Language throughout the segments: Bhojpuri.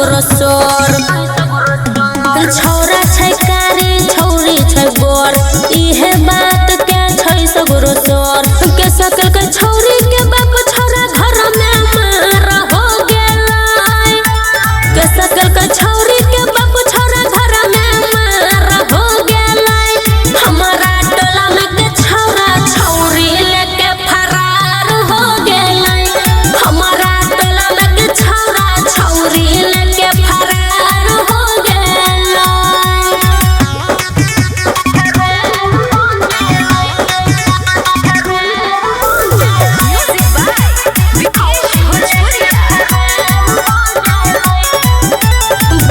सगरो सोर छौरा छै कारी छौरी छै गोर इहे बात के छै सगरो सोर के सकल के छौरी के बाप छोरा घर में मार हो गेलै के सकल के छौरी के बाप छोरा घर में मार हो गेलै हमारा टोला में के छौरा छौरी लेके फरार हो गेलै हमारा टोला में के छौरा छौरी लेके फरार हो गेलै।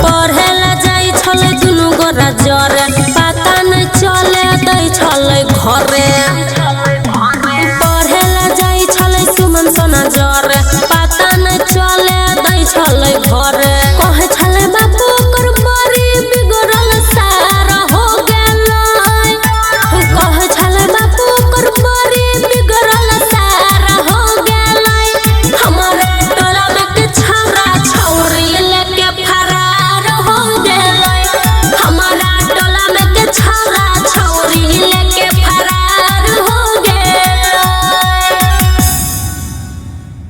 पढ़ेला जाई छले दुनु गोरा जरे पता नहीं चले दै छले घरे